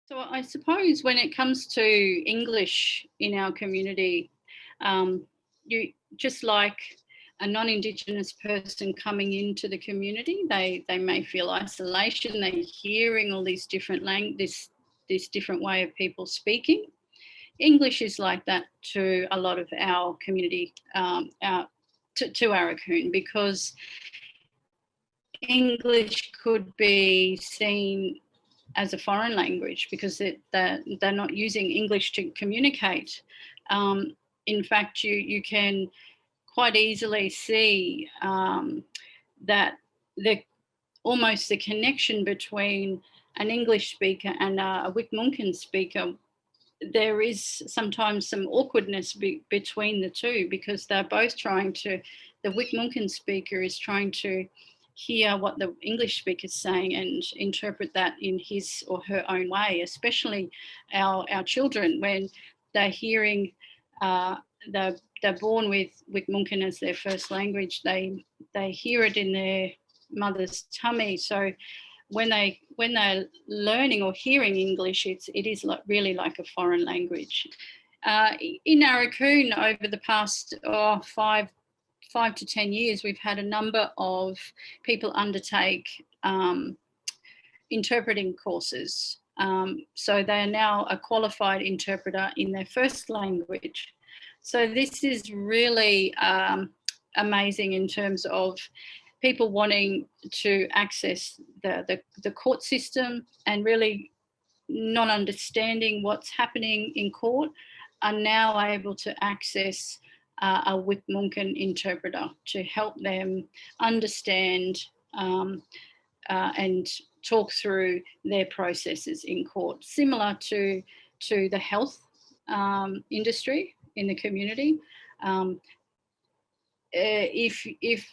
So I suppose when it comes to English in our community, you just like a non-Indigenous person coming into the community, they may feel isolation. They're hearing all these different this different way of people speaking. English is like that to a lot of our community, to Aurukun, because English could be seen as a foreign language because they're not using English to communicate. In fact, you can quite easily see that almost the connection between an English speaker and a Wik Mungkan speaker, there is sometimes some awkwardness between the two, because they're both the Wik Mungkan speaker is trying to hear what the English speaker is saying and interpret that in his or her own way, especially our children when they're hearing, they're born with Wik Mungkan as their first language, they hear it in their mother's tummy. So when they're learning or hearing English, it is really like a foreign language. In Aurukun, over the past 5 to 10 years, we've had a number of people undertake interpreting courses. So they are now a qualified interpreter in their first language. So this is really amazing in terms of people wanting to access the court system and really not understanding what's happening in court are now able to access a Wik Mungkan interpreter to help them understand and talk through their processes in court, similar to the health industry in the community. If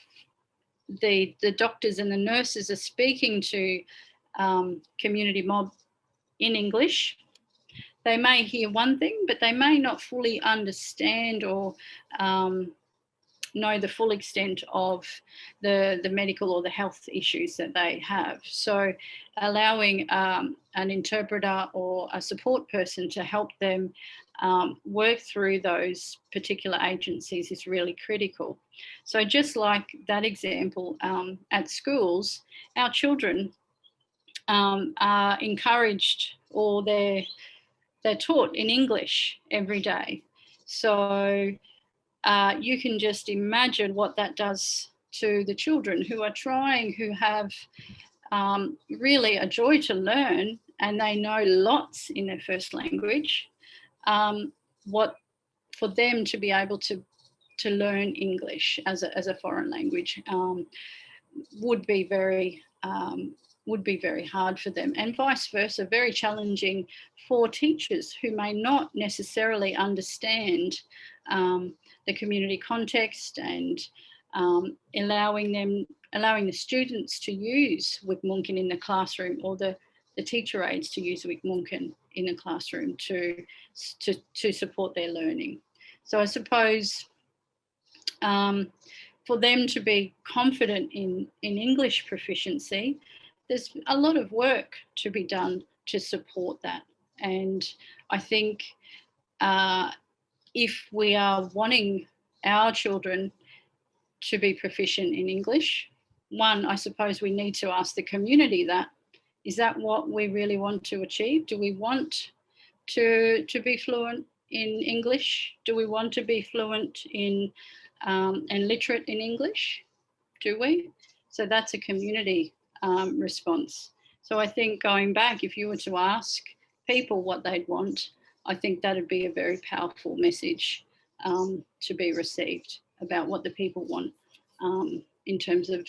the doctors and the nurses are speaking to community mob in English, they may hear one thing, but they may not fully understand or know the full extent of the medical or the health issues that they have. So allowing an interpreter or a support person to help them work through those particular agencies is really critical. So just like that example, at schools, our children are encouraged, or they're taught in English every day. So you can just imagine what that does to the children who are trying, who have really a joy to learn, and they know lots in their first language. What for them to be able to learn English as a foreign language would be very hard for them, and vice versa, very challenging for teachers who may not necessarily understand the community context, and allowing the students to use Wik Mungkan in the classroom, or the teacher aides to use Wik Mungkan in the classroom to support their learning. So I suppose for them to be confident in English proficiency, there's a lot of work to be done to support that. And I think if we are wanting our children to be proficient in English, one, I suppose we need to ask the community that, is that what we really want to achieve? Do we want to be fluent in English? Do we want to be fluent in and literate in English? Do we? So that's a community response. So I think going back, if you were to ask people what they'd want, I think that'd be a very powerful message to be received about what the people want in terms of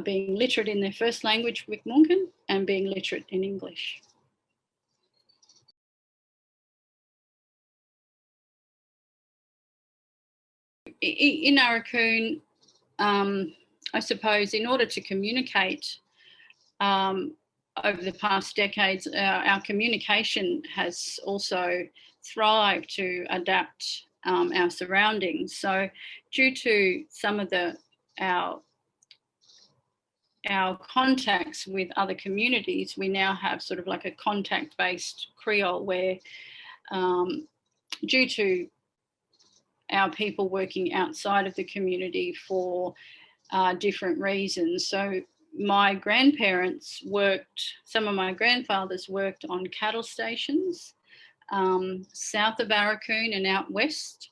being literate in their first language, Wik Mungkan, and being literate in English. In Aurukun, I suppose in order to communicate over the past decades, our communication has also thrived to adapt our surroundings. So due to some of our our contacts with other communities, we now have sort of like a contact-based Creole where due to our people working outside of the community for different reasons. So my grandparents some of my grandfathers worked on cattle stations south of Aurukun and out west.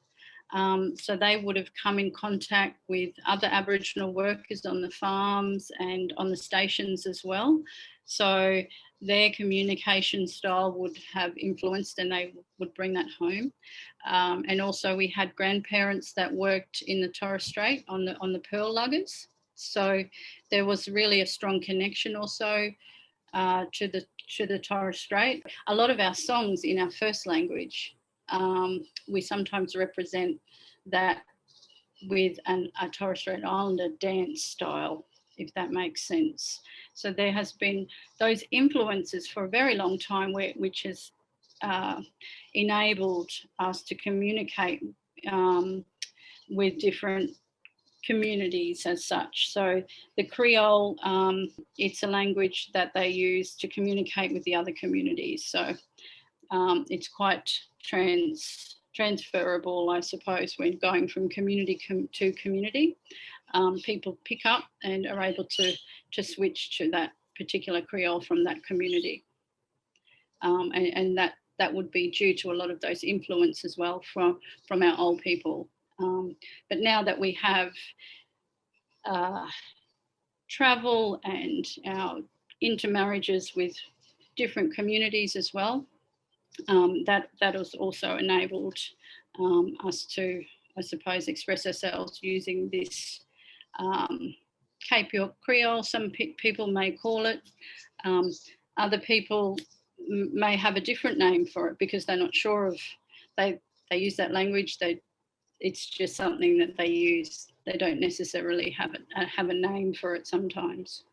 So they would have come in contact with other Aboriginal workers on the farms and on the stations as well. So their communication style would have influenced, and they would bring that home. And also we had grandparents that worked in the Torres Strait on the pearl luggers. So there was really a strong connection also to the Torres Strait. A lot of our songs in our first language, we sometimes represent that with a Torres Strait Islander dance style, if that makes sense. So there has been those influences for a very long time, which has enabled us to communicate with different communities as such. So the Creole, it's a language that they use to communicate with the other communities. So it's quite transferable, I suppose, when going from community to community. People pick up and are able to switch to that particular Creole from that community. And that would be due to a lot of those influence as well from our old people. But now that we have travel and our intermarriages with different communities as well, that has also enabled us to, I suppose, express ourselves using this Cape York Creole. Some people may call it. Other people may have a different name for it because they're not sure of, they use that language. It's just something that they use. They don't necessarily have a name for it sometimes.